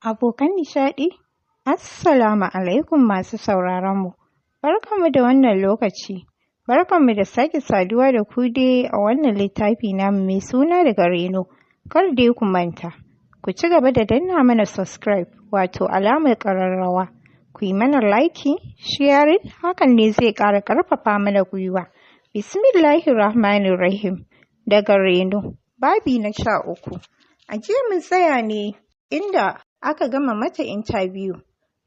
Abokan nishaɗi, Assalamu alaikum masu sauraronmu. Barkanmu da wannan lokaci. Barkanmu da sake saduwa da ku dai a wannan littafi namu mai suna daga Reno. Kar dai ku manta, ku ci gaba da danna mana subscribe wato alamar ƙararrawa. Ku yi mana like, sharing, hakan ne zai ƙara ƙarfafa mana gwiwa. Bismillahirrahmanirrahim. Daga Reno, babi na 13. A jiya mun tsaya ne inda aka gama mata interview.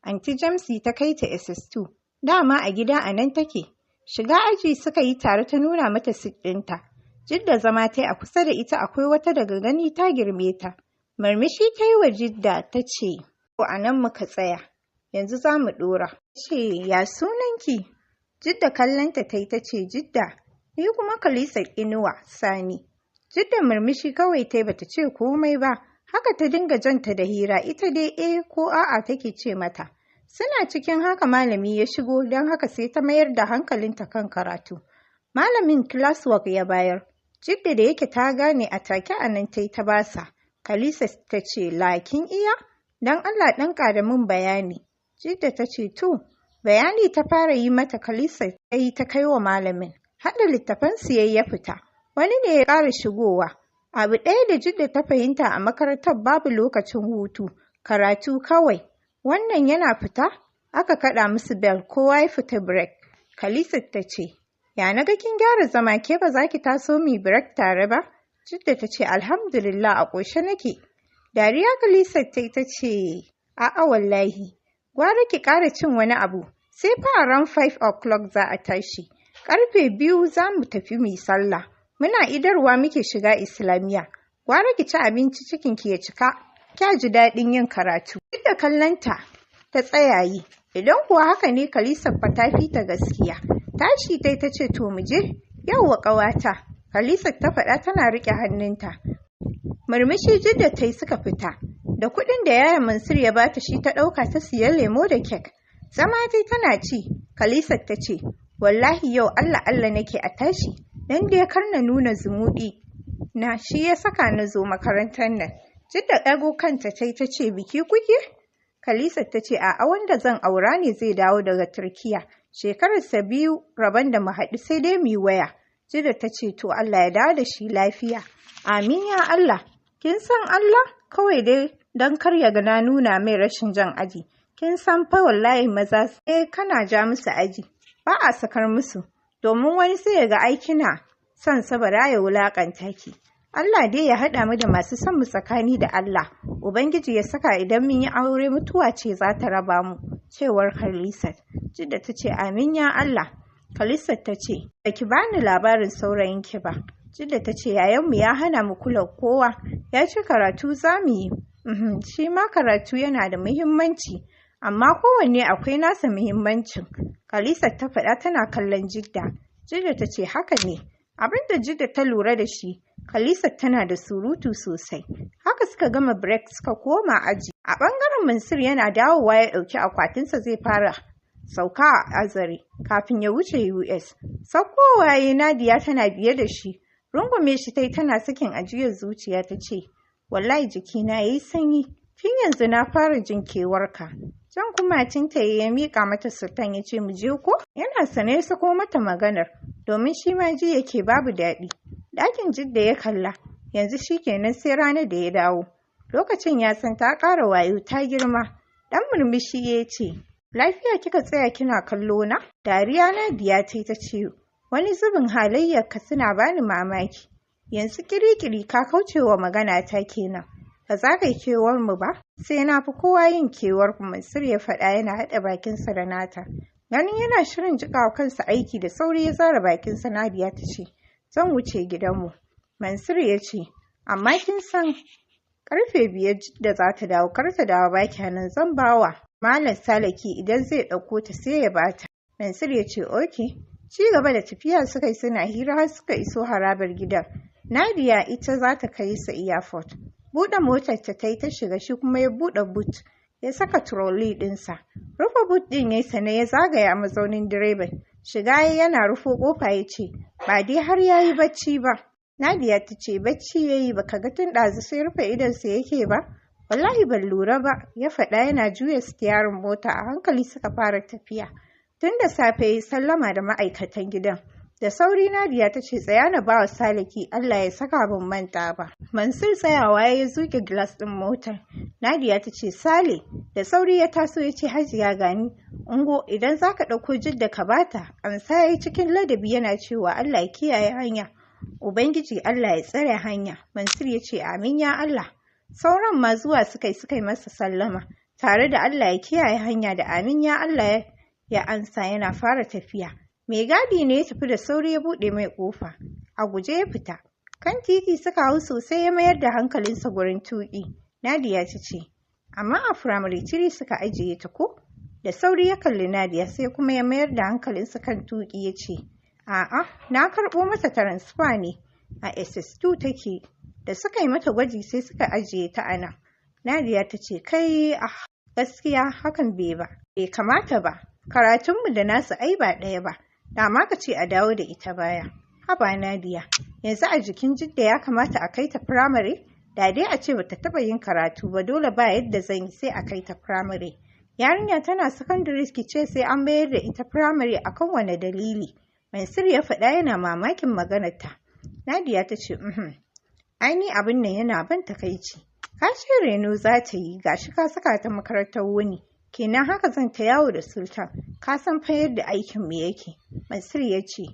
Anti Jamsi ta kai ta SS2. Dama a gida a nan take. Shiga aji suka yi tare ta nuna mata sit ɗinta. Jidda zama ta yi a kusa da ita akwai wata daga gani ta girme ta. Murmushi ta yi wa Jidda ta ce, ko a nan muka tsaya. Yanzu za mu ɗora. Ce, ya sunanki? Jidda kallonta ta yi ta ce, Jidda, ni kuma Khalisat Inuwa Sani. Jidda murmushi kawai ta yi bata ce komai ba. Haka ta dinga janta da hira, ita dai ko a'a take ce mata. Suna cikin haka malami ya shigo don haka sai ta mayar da hankalinta kan karatu. Malamin classwork ya bayar. Jidda da yake ta gane a take a nan ta yi ta basa. Kalisa ta ce, lakin iya? Don Allah ɗan ƙara min bayani. Jidda ta ce, to, bayani ta fara yi mata Kalisa ta yi ta kai wa malamin. Haɗa littafan siyayya ya fita. Wani ne ya ƙara shigowa. Abu ɗaya da Jidda ta fahimta a makarantar babu lokacin hutu, karatu kawai. Wannan yana fita, aka kaɗa musu bel, kowa ya fita break. Khalisat ta ce, ya naga kin gyara zama ke ba za ki taso mi break tare ba? Jidda ta ce, alhamdulillah a ƙoshe nake. Dariya Khalisat ta ce, a'a wallahi, gwara ki ƙara cin wani abu, sai fa around 5 o'clock za a tashi. Ƙarfe 2 za mu tafi mu yi sallah. Muna idarwa muke shiga Islamiyya. Gwara ki ci abinci cikinki ya cika, kya ji daɗin yin karatu. Duk da kallonta ta tsaya yi. Idan kuwa haka ne Khalisat fa ta fi ta gaskiya. Tashi ta ce to mu je. Yawwa ƙawata. Khalisat ta faɗa tana riƙe hannunta. Murmushi Jidda ta yi suka fita. Da kuɗin da yaya Mansur ya bata shi ta ɗauka ta siya lemo da kek. Zama dai tana ci. Khalisat ta ce, wallahi yau Allah Allah nake a tashi. Dan dai kar na nuna zumuɗi na shi ya saka na zo makarantar nan. Jidda ɗago kanta ta ce biki kuke? Khalisat ta ce a'a wanda zan aura ne zai dawo daga Turkiya. Shekararsa 2 rabon da mu haɗu sai dai mu yi waya. Jidda ta ce to Allah ya dawo da shi lafiya. Amin ya Allah. Kin san Allah? Kawai dai don kar ya ga na nuna mai rashin jan aji. Kin san fa wallahi maza sai kana ja musu aji. Ba a sakar musu. Domin wani sai ya ga aikina son sabara ya wulaƙanta ki. Allah dai ya haɗa mu da masu son mu tsakani da Allah. Ubangiji ya saka idan mun yi aure mutuwa ce za ta raba mu. Cewar Khalisat. Jidda ta ce amin ya Allah. Khalisat ta ce ba ki bani labarin saurayinki ba. Jidda ta ce yayanmu ya hana mu kula kowa. Ya ci karatu za mu yi. Shi ma karatu yana da muhimmanci. Amma kowanne akwai nasa muhimmancin. Khalisat ta faɗa tana kallon Jidda. Jidda ta ce haka ne. Abin da Jidda ta lura da shi, Khalisat tana da surutu sosai. Haka suka gama break suka koma aji. A ɓangaren Mansur yana dawowa ya ɗauki akwatinsa zai fara sauka a Azare kafin ya wuce US. Saukowa ya Nadiya tana biye da shi. Rungume shi tana sakin ajiyar zuciya ta ce, wallahi jikina ya yi sanyi. Tun yanzu na fara jin kewarka. Jan kumatinta ya miƙa mata sultan ya ce mu je ko? Yana sane ya sako mata maganar domin shi ma ji yake babu daɗi. Ɗakin Jidda ya kalla. Yanzu shi kenan sai ranar da ya dawo. Lokacin ya san ta ƙara wayo ta girma. Ɗan murmushi ya ce, lafiya kika tsaya kina kallo na? Dariya Nadiya ta ce, wani zubin halayyarka suna bani mamaki. Yanzu kirikiri ka kaucewa magana ta kenan. Ba za ka yi kewar mu ba? Sai na fi kowa yin kewar ku, Mansur ya faɗa yana haɗa bakinsa da nata. Ganin yana shirin jiƙa kansa aiki da sauri ya zara bakinsa. Nadiya ta ce, zan wuce gidanmu. Mansur ya ce, amma kin san karfe 5 da za ta dawo, kar ta dawo baki nan zan bawa Malam Salaki idan zai ɗauko ta sai ya bata. Mansur ya ce, oke. Ci gaba da tafiya suka yi suna hira har suka iso harabar gidan. Nadiya ita za ta kai su airport. Buɗe motar ta yi ta shiga shi kuma ya buɗe boot. Ya saka trolley ɗinsa. Rufe boot ɗin ya sana ya zagaya mazaunin direban. Shiga yana rufo ƙofa ya ce, ba dai har ya yi bacci ba. Nadiya ta ce, bacci ya yi baka ga tun ɗazu sai rufe idonsa yake ba? Wallahi ban lura ba, ya faɗa yana juya stiyarin mota a hankali suka fara tafiya. Tun da safe ya yi sallama da ma'aikatan gidan. Da sauri Nadiya ta ce tsaya na bawa Saliki Allah ya saka ban manta ba. Mansur tsayawa ya zuge gilas ɗin motar. Nadiya ta ce Sale, da sauri ya taso ya ce Hajiya gani. Ungo idan za ka ɗauko Jidda ka bata. Amsa ya yi cikin ladabi yana cewa Allah ya kiyaye hanya. Ubangiji Allah ya tsare hanya. Mansur ya ce amin ya Allah. Sauran ma zuwa suka yi masa sallama. Tare da Allah ya kiyaye hanya da amin ya Allah ya ansa yana fara tafiya. Mai gadi ne ya tafi da sauri ya buɗe mai ƙofa. A guje ya fita. Kan titi suka hau sosai ya mayar da hankalinsa gurin tuƙi. Nadiya ta ce, amma a firamare 3 suka ajiye ta ko? Da sauri ya kalli Nadiya sai kuma ya mayar da hankalinsa kan tuƙi ya ce, a'a, na karɓo mata taransifa ne. A SS2 take. Da suka yi mata gwaji sai suka ajiye ta a nan. Nadiya ta ce, kai, gaskiya hakan bai kamata ba. Karatunmu da nasu ai ba ɗaya ba. Dama ka ce a dawo da ita baya. Haba Nadiya, yanzu a jikin Jidda ya kamata a kai ta firamare? Da dai a ce bata taɓa yin karatu ba dole ba yadda zan yi sai a kai ta firamare. Yarinya tana sakandare ki ce sai an bayar da ita firamare akan wane dalili? Mansur ya faɗa yana mamakin maganarta. Nadiya ta ce, ai ni abin nan yana ban takaici. Ka ce reno za ta yi gashi ka saka ta makarantar wuni. Kenan haka zan ta yawo da Sultan, ka san fa yadda aikin mu yake. Mansur ya ce,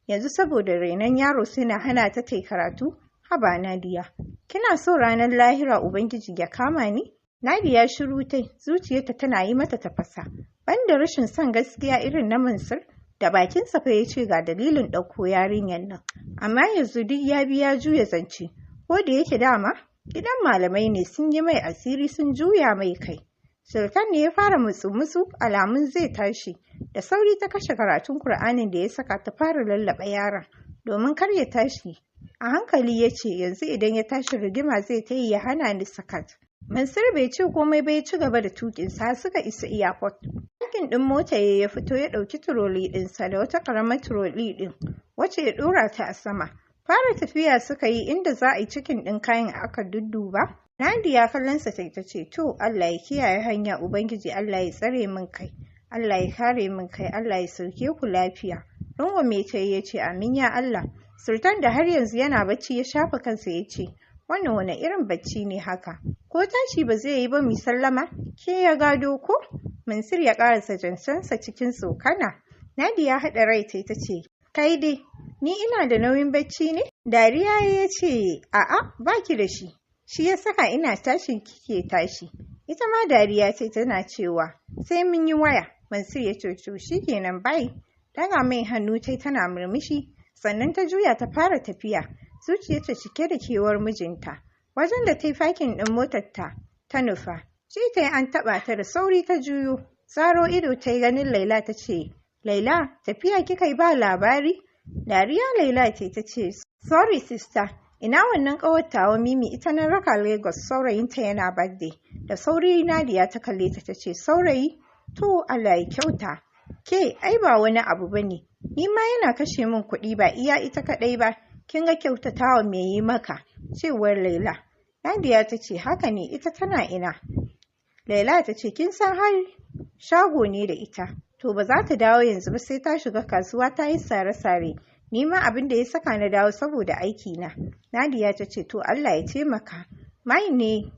yanzu saboda renon yaro sai na hana ta tai karatu? Haba Nadiya, kina so ranar lahira Ubangiji ya kama ni? Nadiya shiru tai, zuciyarta tana yi mata tafasa. Banda rashin son gaskiya irin na Mansur, da bakinsa fa ya ce ga dalilin ɗauko yarinyar nan. Amma yanzu duk ya biya juya zance, ko da yake dama, gidan malamai ne sun yi mai asiri sun juya mai kai. Sultan ne ya fara mutsu-mutsu alamun zai tashi. Da sauri ta kashe karatun Kur'anin da ya saka ta fara lallaɓa yaron domin kar ya tashi. A hankali ya ce yanzu idan ya tashi rigima zai ta yi ya hana ni sakat. Mansur bai ce komai ba ya ci gaba da tuƙinsa suka isa airport. Parking ɗin mota ya fito ya ɗauki turoli ɗinsa da wata ƙaramar turoli ɗin wacce ya ɗora ta a sama. Fara tafiya suka yi inda za a yi cikin ɗin kayan aka dudduba. Nadiya kallonsa ta ce, to Allah ya kiyaye hanya Ubangiji Allah ya tsare min kai, Allah ya kare min kai, Allah ya sauke ku lafiya. Rungume ta ya ce, amin ya Allah. Sultan da har yanzu yana bacci ya shafa kansa ya ce, wannan wani irin bacci ne haka? Ko tashi ba zai yi ba mu sallama? Ke ya gado ko? Mansur ya ƙarasa jansansa cikin tsokana. Nadiya haɗa rai ta ce, kai dai, ni ina da nauyin bacci ne? Dariya ya ce, a'a, baki da shi. Shi ya saka ina tashin kike tashi. Ita ma dariya ce tana cewa, sai mun yi waya. Mansur ya ce, to shi kenan bai. Daga mai hannu tana murmushi, sannan ta juya ta fara tafiya. Zuciyarta cike da kewar mijinta. Wajen da ta yi fakin ɗin motarta ta nufa. Shi ta yi an taɓa ta da sauri ta juyo. Tsaro ido ta yi ganin Laila ta ce, Laila, tafiya kika yi ba labari? Dariya Laila ce ta ce, sorry sister. Ina wannan ƙawattawa Mimi ita na raka Lagos saurayinta yana birthday. Da sauri Nadiya ta kalle ta ce saurayi? To Allah ya kyauta. Ke ai ba wani abu bane. Ni ma yana kashe min kuɗi ba iya ita kaɗai ba. Kin ga kyautatawa me yi maka? Cewar Laila. Nadiya ta ce haka ne ita tana ina. Laila ta ce kin san har shago ne da ita. To ba za ta dawo yanzu ba sai ta shiga kasuwa ta yi sare-sare. Ni ma abin da ya saka na dawo saboda aikina. Nadiya ta ce to Allah ya taimaka. Mai ne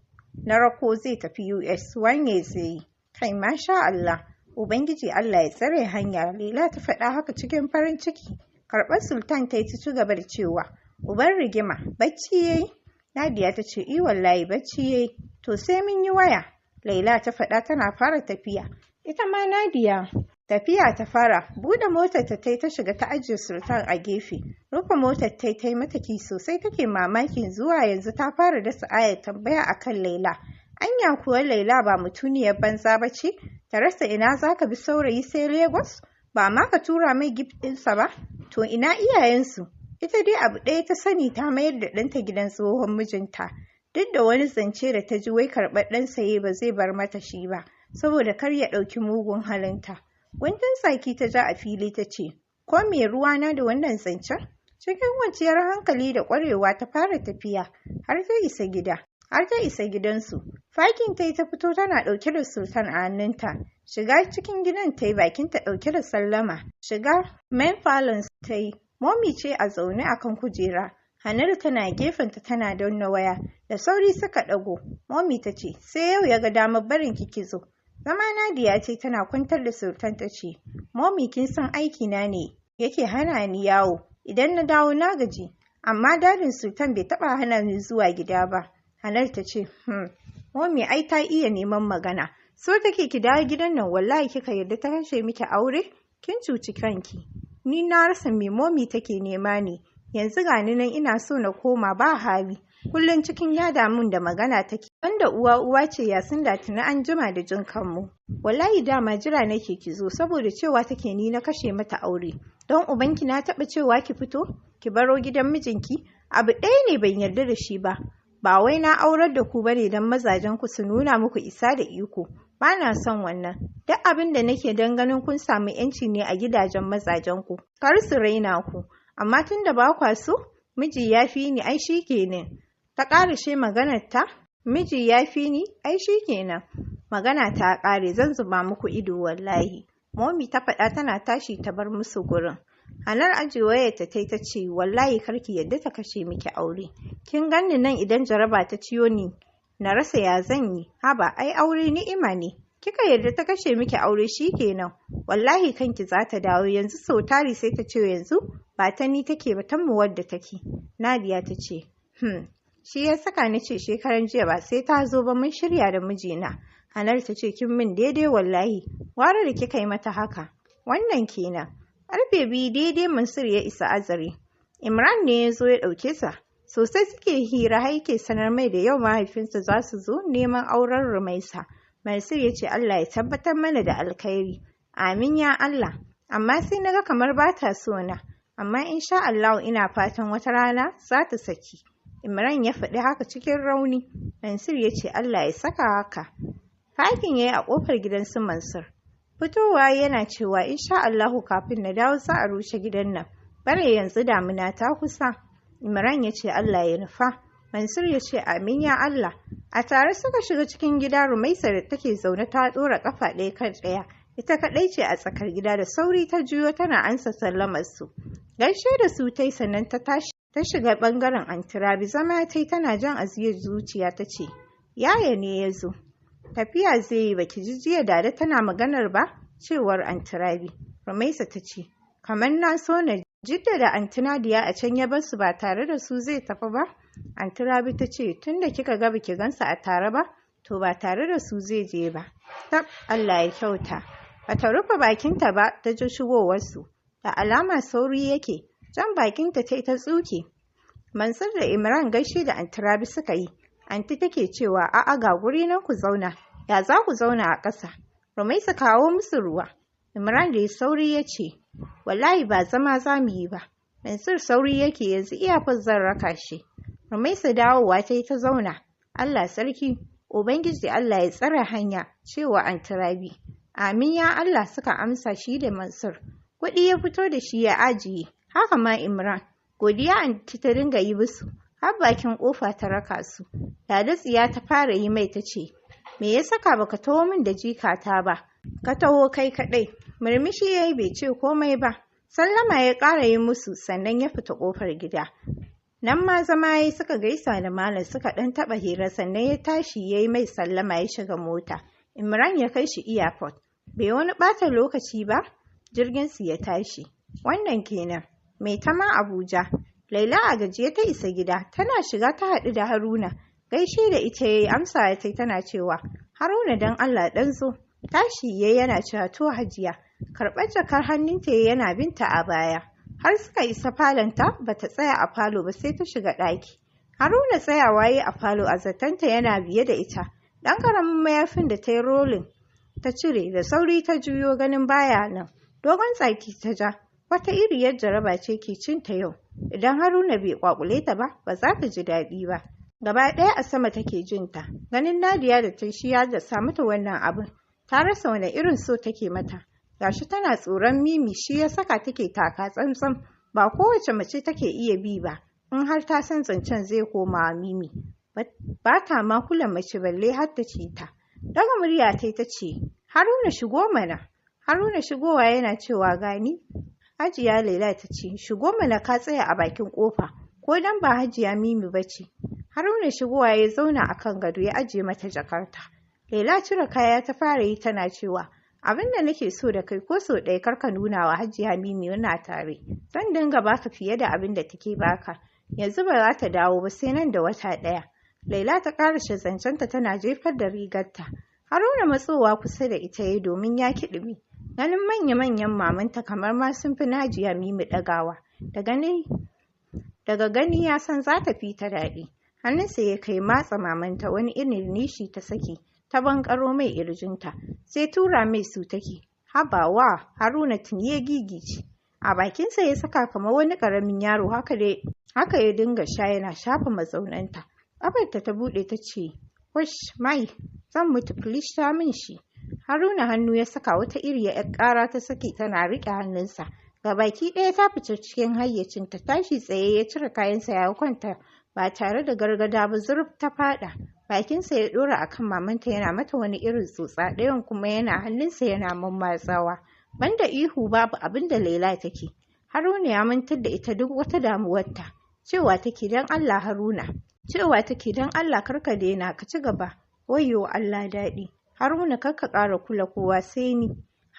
na rako zai tafi US wanye zai. Kai masha Allah. Ubangiji Allah ya tsare hanya. Laila ta faɗa haka cikin farin ciki. Karɓar Sultan ta yi ta ci gaba da cewa uban rigima bacci yayi. Nadiya ta ce wallahi bacci yayi. To sai mun yi waya. Laila ta faɗa tana fara tafiya. Ita ma Nadiya tafiya ta fara, buɗe motar ta ta shiga ta ajiye Sultan a gefe. Rufe motar ta yi mata ki sosai take mamakin zuwa yanzu ta fara dasa ayar tambaya akan Laila. Anya kuwa Laila ba mutuniyar banza ba ce? Ta rasa ina za ka bi saurayi sai Lagos? Ba ma ka tura mai gift ɗinsa ba? To ina iyayensu? Ita dai abu ɗaya ta sani ta mayar da ɗanta gidan tsohon mijinta. Duk da wani zance da ta ji wai karɓar ɗan saye ba zai bar mata shi ba, saboda kar ya ɗauki mugun halinta. Guntun saki ta ja a fili ta ce, ko me ruwana da wannan zancen? Cikin kwanciyar hankali da ƙwarewa ta fara tafiya har ta isa gida. har ta isa gidansu. Fakin ta yi ta fito tana ɗauke da Sultan a hannunta. Shiga cikin gidan ta yi bakinta ɗauke da sallama. Shiga main falon ta yi. Momi ce a zaune a kan kujera. Hannatu tana gefenta tana danna waya. Da sauri suka ɗago. Momi ta ce, sai yau ya ga damar barin ki zo. Zama Nadiya ce tana kwantar da Sultan ta ce, Momi kin san aikina ne yake hana ni yawo. Idan na dawo na gaji. Amma dadin Sultan bai taɓa hana ni zuwa gida ba. Hannatu ta ce, Momi ai ta iya neman magana. So take ki dawo gidan nan wallahi kika yarda ta kashe miki aure? Kin cuci kanki. Ni na rasa me Momi take nema ne. Yanzu gani nan ina so na koma ba hali. Kullum cikin ya damun da magana take. Wanda uwa ce Yasin da tuni an jima da jin kanmu. Wallahi dama jira nake ki zo saboda cewa take ni na kashe mata aure. Don ubanki na taɓa cewa ki fito ki baro gidan mijinki. Abu ɗaya ne ban yarda da shi ba. Ba wai na aurar da ku bane don mazajen ku su nuna muku isa da iko. Ba na son wannan. Duk abin da nake don ganin kun samu yanci ne a gidajen mazajen ku. Kar su raina ku. Amma tun da ba kwa so, miji ya fi ni ai shi kenan. Ta ƙarashe maganar ta, miji ya fi ni ai shi kenan. Magana ta ƙare zan zuba muku ido wallahi. Momi ta faɗa tana tashi ta bar musu gurin. Hanar aji wayarta ta ce wallahi karki yadda ta kashe miki aure. Kin ganni nan idan jaraba ta ciyo ni na rasa ya zan yi. Haba ai aure ni'ima ne. Kika yarda ta kashe miki aure shikenan. Wallahi kanki za ta dawo yanzu sau tari sai ta ce yanzu ba ta ni take ba ta mu wadda take. Nadiya ta ce shi ya saka ni ce shekaran jiya ba sai ta zo ba mun shirya da mijina. Hanar ta ce kin min daidai wallahi. Ware da kika yi mata haka. Wannan kenan. Karfe 2 daidai Mansur ya isa Azare. Imran ne ya zo ya ɗauke sa. Sosai suke hira har yake sanar mai da yau mahaifinsa za su zo neman auren Rumaisa. Mansur ya ce Allah ya tabbatar mana da alkhairi. Amin ya Allah. Amma sai naga kamar ba ta so na. Amma insha Allah ina fatan wata rana za ta saki. Imran ya faɗi haka cikin rauni. Mansur ya ce Allah ya saka haka. Fakin ya yi a ƙofar gidan su Mansur. Fitowa yana cewa insha Allahu kafin na dawo za a rushe gidan nan. Bare yanzu damina ta kusa. Imran ya ce Allah ya nufa. Mansur ya ce amin ya Allah. A tare suka shiga cikin gida Rumaisa da take zaune ta ɗora ƙafa ɗaya kan ɗaya. Ita kaɗai ce a tsakar gida da sauri ta juyo tana ansa sallamar su. Gaishe da su tai sannan ta tashi ta shiga ɓangaren Antirabi zama tai tana jan aziyar zuciya ta ce yaya ne ya zo. Tafiya zai yi baki ji jiya Dada tana maganar ba cewar Antirabi. Rumaisa ta ce kamar na so na Jidda da Antinadiya a can ya bar su ba tare da su zai tafi ba. Antirabi ta ce tunda kika ga baki gansa a tare ba to ba tare da su zai je ba. Tab Allah ya kyauta. Bata rufe bakinta ba ta ji shigowarsu. Da alama sauri yake. Jan bakinta ta yi ta tsuke. Mansur da Imran gaishe da Antirabi suka yi. Anti take cewa a'a ga guri nan ku zauna. Ya za ku zauna a ƙasa? Rumaisa kawo musu ruwa. Imran da ya sauri ya ce wallahi ba zama za mu yi ba. Mansur sauri yake yanzu iyafar zan raka shi. Rumaisa dawowa ta yi ta zauna. Allah sarki, Ubangiji Allah ya tsare hanya cewa Antirabi. Amin ya Allah suka amsa shi da Mansur. Kuɗi ya fito da shi ya ajiye. Haka ma Imran. Godiya anti ta dinga yi musu. Har bakin ƙofa ta raka su. Dada tsiya ta fara yi mai ta ce, me ya saka baka taho min da jikata ba? Ka taho kai kaɗai. Murmushi ya yi bai ce komai ba. Sallama ya ƙara yi musu sannan ya fita ƙofar gida. Nan ma zama ya yi suka gaisa da malam suka ɗan taɓa hira sannan ya tashi ya yi mai sallama ya shiga mota. Imran ya kai shi airport. Bai wani ɓata lokaci ba, jirginsu ya tashi. Wannan kenan. Mai tama Abuja. Laila a gajiye ta isa gida, tana shiga ta haɗu da Haruna. Gaishe da ita ya yi amsa ya tana cewa, Haruna don Allah ɗan zo. Tashi ya yana cewa to Hajiya. Karɓar jakar hannunta yana binta a baya. Har suka isa falonta ba ta tsaya a falo ba sai ta shiga ɗaki. Haruna tsayawa ya a falo a zatanta yana biye da ita. Ɗan ƙaramin mayafin da ta yi rolin ta cire da sauri ta juyo ganin baya nan. Dogon tsaki ta ja. Wata iriyar jaraba ce ke cinta yau. Idan Haruna bai kwakule ta ba, ba za ta ji daɗi ba. Gaba ɗaya a sama take jinta. Ganin Nadiya da ta shi ya sa mata wannan abin. Ta rasa wani irin so take mata. Gashi tana tsoron Mimi shi ya saka take taka tsantsan. Ba kowace mace take iya bi ba. In har ta san zancen zai koma Mimi. ba ta ma kula mace balle har ta ce ta. Daga murya ta ce, Haruna shigo mana. Haruna shigowa yana cewa gani. Hajiya Laila ta ce, shigo mana ka tsaya a bakin kofa, ko dan ba Hajiya Mimi ba ce. Haruna shigowa ya zauna a kan gado ya ajiye mata jakarta. Laila cire kaya ta fara yi tana cewa, abin da nake so da kai ko sau ɗaya karka nuna wa Hajiya Mimi muna tare. Zan dinga baka fiye da abin da take baka. Yanzu ba za ta dawo ba sai nan da wata ɗaya. Laila ta ƙarashe zancenta tana jefar da rigarta. Haruna matsowa kusa da ita yayi domin ya kiɗimi. Ganin manya-manyan mamanta kamar ma sun fi Hajiya Mimi ɗagawa. Daga gani ya san za ta fi ta daɗi. Hannunsa ya kai matsa mamanta wani irin nishi ta saki. Ta bankaro mai irjinta, sai tura mai su take. Habawa, Haruna tuni ya gigice. A bakinsa ya saka kamar wani ƙaramin yaro haka ya dinga sha yana shafa mazaunanta. Ƙafarta ta buɗe ta ce, Wash, mai, zan mutu please ta min shi. Haruna hannu ya saka wata iriya ‘yar ƙara ta saki tana riƙe hannunsa. Ga baki ɗaya ta fice cikin hayyacinta, tashi tsaye ya cire kayansa ya kwanta ba tare da gargada ba zurf ta faɗa. Bakinsa ya ɗora a kan mamanta yana mata wani irin tsotsa, ɗayan kuma yana hannunsa yana mammatsawa. Banda ihu babu abin da Laila take. Haruna ya mantar da ita duk wata damuwarta. Cewa take don Allah Haruna. Cewa take don Allah karka daina ka ci gaba. Wayyo Allah daɗi. Haruna karka ƙara kula kowa sai ni.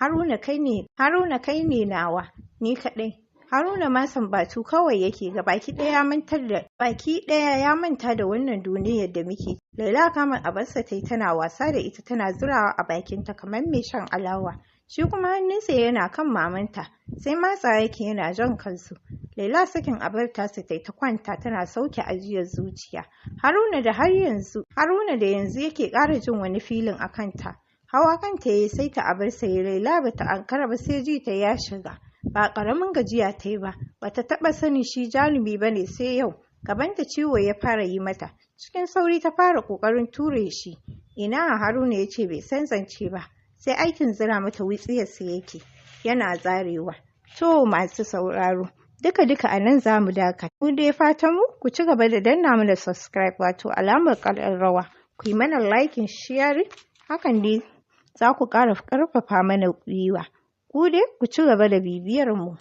Haruna kai ne nawa. Ni kaɗai. Haruna ma sambatu kawai yake ga baki ɗaya ya manta da wannan duniyar da muke. Laila kama abarsa tai tana wasa da ita tana zurawa a bakinta kamar mai shan alawa. Shi kuma hannunsa yana kan mamanta, sai matsa yake yana jan kansu. Laila sakin abar tasa tai ta kwanta tana sauke ajiyar zuciya. Haruna da yanzu yake ƙara jin wani filin a kanta. Hawa kanta yayi sai ta abarsa ya Laila bata ankara ba sai ji ta ya shiga. Ba ƙaramin gajiya ta yi ba, bata taɓa sanin shi jarumi ba ne sai yau. Gabanta ciwo ya fara yi mata. Cikin sauri ta fara ƙoƙarin ture shi. Ina Haruna ya ce bai san zance ba, sai aikin zira mata wutsiyarsa yake, yana zarewa. To masu sauraro, duka a nan za mu dakata. Mu dai fatan mu ku ci gaba da danna mana subscribe wato alamar ƙararrawa. Ku yi mana liking, sharing, hakan dai za ku ƙara ƙarfafa mana gwiwa. Ku dai ku ci gaba da bibiyar mu.